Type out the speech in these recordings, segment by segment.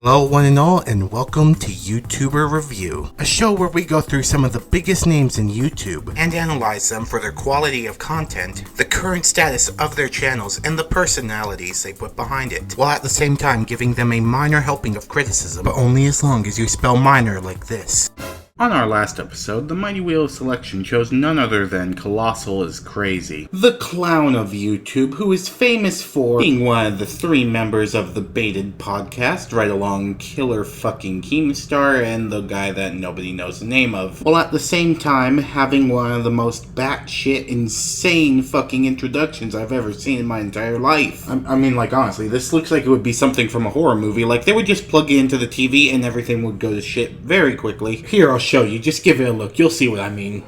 Hello one and all, and welcome to YouTuber Review, a show where we go through some of the biggest names in YouTube and analyze them for their quality of content, the current status of their channels, and the personalities they put behind it, while at the same time giving them a minor helping of criticism, but only as long as you spell minor like this. On our last episode, the Mighty Wheel of Selection chose none other than Colossal Is Crazy, the clown of YouTube, who is famous for being one of the three members of the Baited podcast, right along Killer fucking Keemstar and the guy that nobody knows the name of, while at the same time having one of the most batshit insane fucking introductions I've ever seen in my entire life. I mean, like, honestly, this looks like it would be something from a horror movie. Like, they would just plug it into the TV and everything would go to shit very quickly. Here, I'll show you. Just give it a look. You'll see what I mean.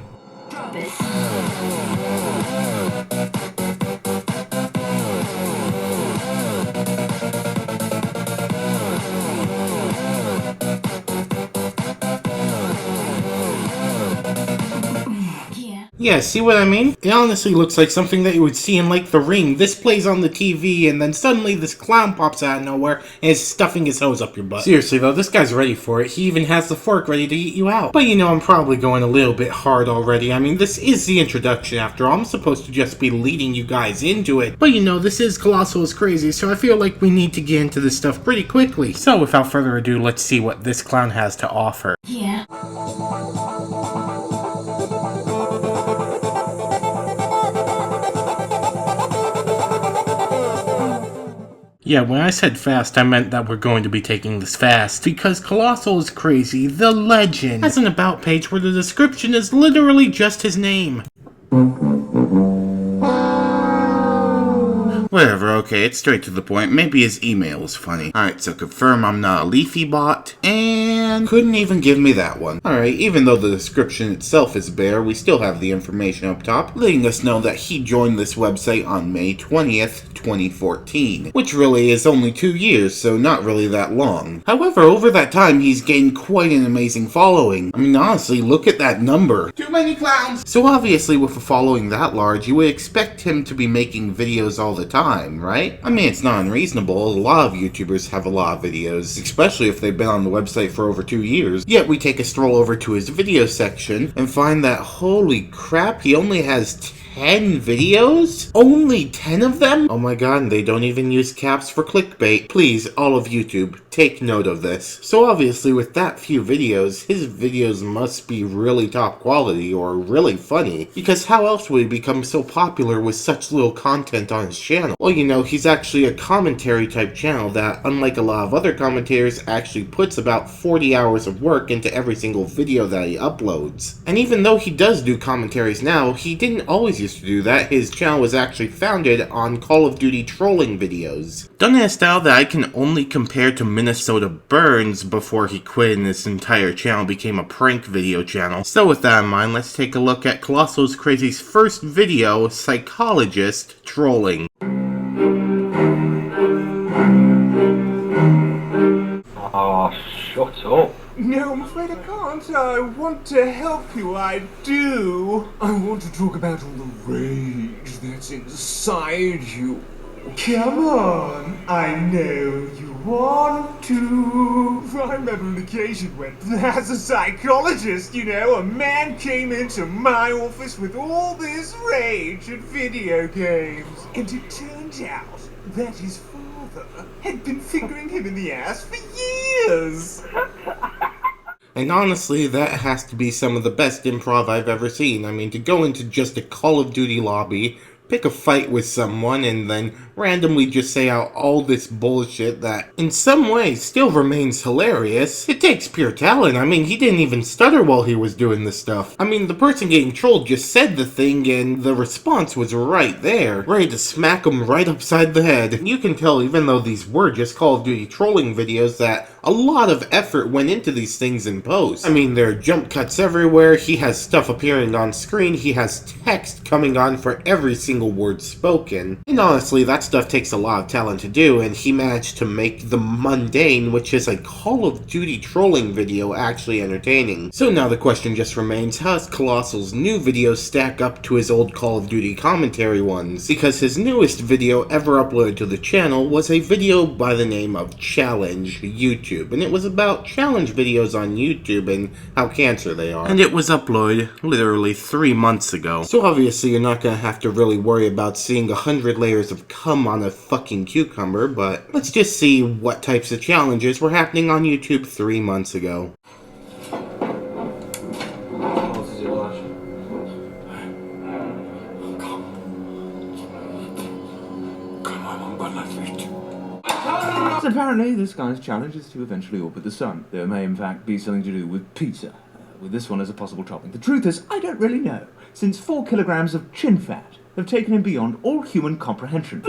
Yeah, see what I mean? It honestly looks like something that you would see in, like, The Ring. This plays on the TV, and then suddenly this clown pops out of nowhere and is stuffing his hose up your butt. Seriously, though, this guy's ready for it. He even has the fork ready to eat you out. But, you know, I'm probably going a little bit hard already. I mean, this is the introduction, after all. I'm supposed to just be leading you guys into it. But, you know, this is Colossal Is Crazy, so I feel like we need to get into this stuff pretty quickly. So, without further ado, let's see what this clown has to offer. Yeah. Yeah, when I said fast, I meant that we're going to be taking this fast, because Colossal Is Crazy, the legend, has an about page where the description is literally just his name. Whatever, okay, it's straight to the point. Maybe his email is funny. Alright, so confirm I'm not a Leafy bot, and couldn't even give me that one. Alright, even though the description itself is bare, we still have the information up top, letting us know that he joined this website on May 20th, 2014, which really is only 2 years, so not really that long. However, over that time, he's gained quite an amazing following. I mean, honestly, look at that number. Too many clowns! So obviously, with a following that large, you would expect him to be making videos all the time, right? I mean, it's not unreasonable. A lot of YouTubers have a lot of videos, especially if they've been on the website for over 2 years. Yet we take a stroll over to his video section and find that, holy crap, he only has 10 videos? Only 10 of them? Oh my god, and they don't even use caps for clickbait. Please, all of YouTube, take note of this. So obviously with that few videos, his videos must be really top quality or really funny, because how else would he become so popular with such little content on his channel? Well, you know, he's actually a commentary type channel that, unlike a lot of other commentators, actually puts about 40 hours of work into every single video that he uploads. And even though he does do commentaries now, he didn't always used to do that. His channel was actually founded on Call of Duty trolling videos, done in a style that I can only compare to Minnesota Burns before he quit and this entire channel became a prank video channel. So with that in mind, let's take a look at Colossal Is Crazy's first video, Psychologist Trolling. Shut up. No, I'm afraid I can't. I want to help you, I do. I want to talk about all the rage that's inside you. Come on, I know you want to. I remember an occasion when, as a psychologist, you know, a man came into my office with all this rage at video games. And it turned out that his father had been fingering him in the ass for years. And honestly, that has to be some of the best improv I've ever seen. I mean, to go into just a Call of Duty lobby, pick a fight with someone, and then randomly just say out all this bullshit that in some ways still remains hilarious. It takes pure talent. I mean, he didn't even stutter while he was doing this stuff. I mean, the person getting trolled just said the thing and the response was right there, ready to smack him right upside the head. You can tell, even though these were just Call of Duty trolling videos, that a lot of effort went into these things in post. I mean, there are jump cuts everywhere, he has stuff appearing on screen, he has text coming on for every single word spoken. And honestly, that's stuff takes a lot of talent to do, and he managed to make The Mundane, which is a Call of Duty trolling video, actually entertaining. So now the question just remains, how does Colossal's new videos stack up to his old Call of Duty commentary ones? Because his newest video ever uploaded to the channel was a video by the name of Challenge YouTube, and it was about challenge videos on YouTube and how cancer they are. And it was uploaded literally 3 months ago. So obviously you're not gonna have to really worry about seeing 100 layers of cum on a fucking cucumber, but let's just see what types of challenges were happening on YouTube 3 months ago. So apparently this guy's challenge is to eventually orbit the sun. There may in fact be something to do with pizza, with this one as a possible topping. The truth is, I don't really know, since 4 kilograms of chin fat have taken him beyond all human comprehension.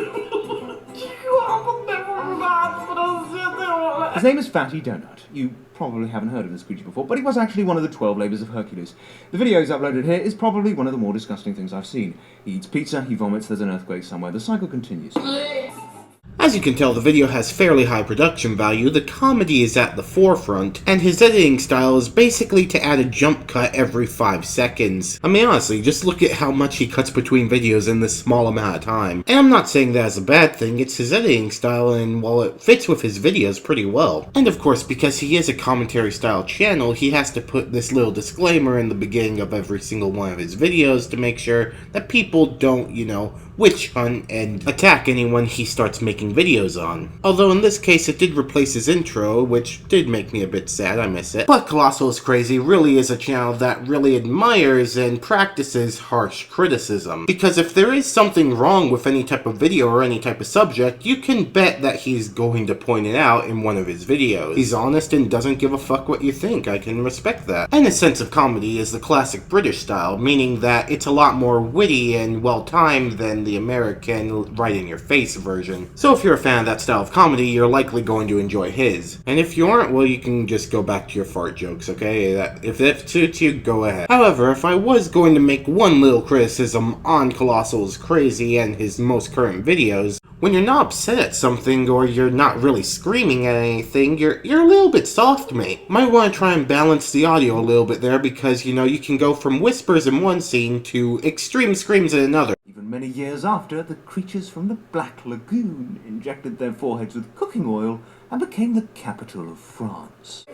His name is Fatty Donut. You probably haven't heard of this creature before, but he was actually one of the 12 labours of Hercules. The video he's uploaded here is probably one of the more disgusting things I've seen. He eats pizza, he vomits, there's an earthquake somewhere. The cycle continues. As you can tell, the video has fairly high production value, the comedy is at the forefront, and his editing style is basically to add a jump cut every 5 seconds. I mean, honestly, just look at how much he cuts between videos in this small amount of time. And I'm not saying that as a bad thing, it's his editing style, and while it fits with his videos pretty well. And of course, because he is a commentary style channel, he has to put this little disclaimer in the beginning of every single one of his videos to make sure that people don't, witch hunt and attack anyone he starts making videos on. Although in this case it did replace his intro, which did make me a bit sad, I miss it. But Colossal Is Crazy really is a channel that really admires and practices harsh criticism. Because if there is something wrong with any type of video or any type of subject, you can bet that he's going to point it out in one of his videos. He's honest and doesn't give a fuck what you think, I can respect that. And his sense of comedy is the classic British style, meaning that it's a lot more witty and well-timed than the American right-in-your-face version. So if you're a fan of that style of comedy, you're likely going to enjoy his. And if you aren't, well, you can just go back to your fart jokes, okay? If that suits you, go ahead. However, if I was going to make one little criticism on Colossal Is Crazy and his most current videos, when you're not upset at something or you're not really screaming at anything, you're a little bit soft, mate. Might want to try and balance the audio a little bit there because, you can go from whispers in one scene to extreme screams in another. Even many years after, the creatures from the Black Lagoon injected their foreheads with cooking oil and became the capital of France.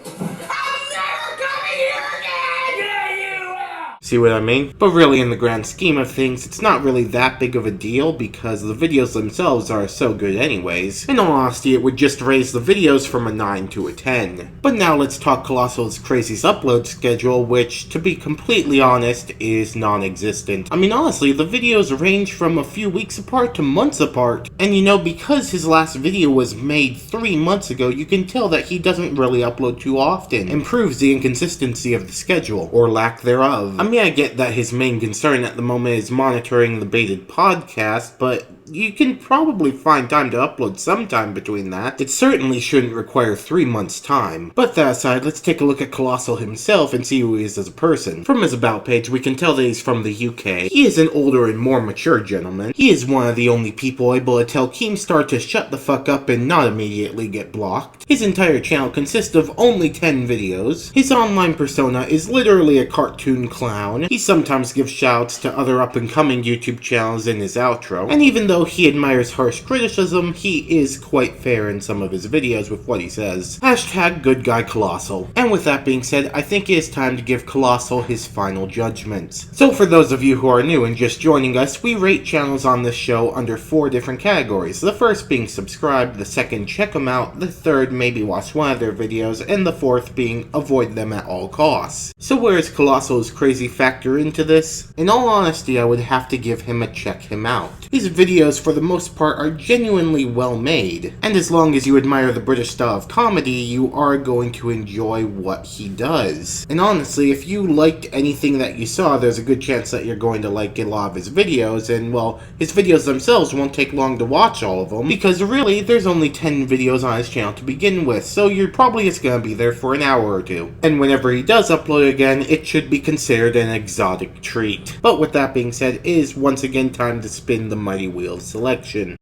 See what I mean? But really, in the grand scheme of things, it's not really that big of a deal because the videos themselves are so good anyways. In all honesty, it would just raise the videos from a 9 to a 10. But now let's talk Colossal Is Crazy's upload schedule, which, to be completely honest, is non-existent. I mean, honestly, the videos range from a few weeks apart to months apart. And because his last video was made 3 months ago, you can tell that he doesn't really upload too often. And proves the inconsistency of the schedule, or lack thereof. I mean, I get that his main concern at the moment is monitoring the baited podcast, but you can probably find time to upload sometime between that. It certainly shouldn't require 3 months' time. But that aside, let's take a look at Colossal himself and see who he is as a person. From his about page, we can tell that he's from the UK. He is an older and more mature gentleman. He is one of the only people able to tell Keemstar to shut the fuck up and not immediately get blocked. His entire channel consists of only 10 videos. His online persona is literally a cartoon clown. He sometimes gives shoutouts to other up-and-coming YouTube channels in his outro. And even though he admires harsh criticism, he is quite fair in some of his videos with what he says. Hashtag good guy Colossal. And with that being said, I think it is time to give Colossal his final judgments. So for those of you who are new and just joining us, we rate channels on this show under 4 different categories. The first being subscribe, the second check them out, the third maybe watch one of their videos, and the fourth being avoid them at all costs. So where does Colossal Is Crazy factor into this? In all honesty, I would have to give him a check him out. His videos for the most part are genuinely well made, and as long as you admire the British style of comedy, you are going to enjoy what he does. And honestly, if you liked anything that you saw, there's a good chance that you're going to like a lot of his videos, and well, his videos themselves won't take long to watch all of them, because really, there's only 10 videos on his channel to begin with, so you're probably just gonna be there for an hour or two. And whenever he does upload again, it should be considered an exotic treat. But with that being said, it is once again time to spin the mighty wheel of selection.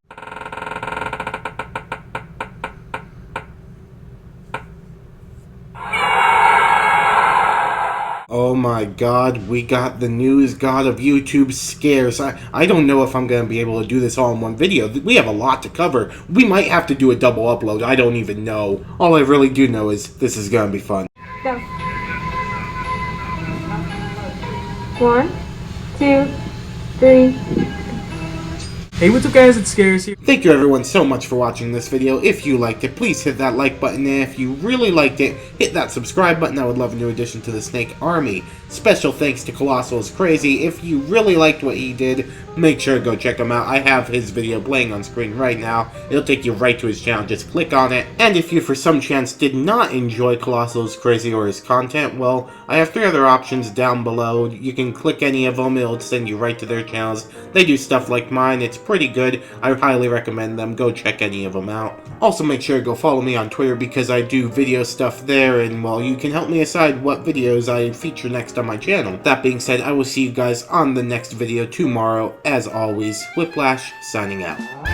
Oh my god, we got the news god of YouTube Scarce. I don't know if I'm going to be able to do this all in one video. We have a lot to cover. We might have to do a double upload. I don't even know. All I really do know is this is going to be fun. Go. 1, 2, 3. Hey, what's up guys, it's Scarce here. Thank you everyone so much for watching this video. If you liked it, please hit that like button, and if you really liked it, hit that subscribe button. I would love a new addition to the Snake Army. Special thanks to Colossal Is Crazy. If you really liked what he did, make sure to go check him out. I have his video playing on screen right now. It'll take you right to his channel. Just click on it. And if you for some chance did not enjoy Colossal Is Crazy or his content, well, I have 3 other options down below. You can click any of them. It'll send you right to their channels. They do stuff like mine. It's pretty good. I highly recommend them. Go check any of them out. Also, make sure to go follow me on Twitter because I do video stuff there, and well, you can help me decide what videos I feature next on my channel. That being said, I will see you guys on the next video tomorrow. As always, Whiplash signing out.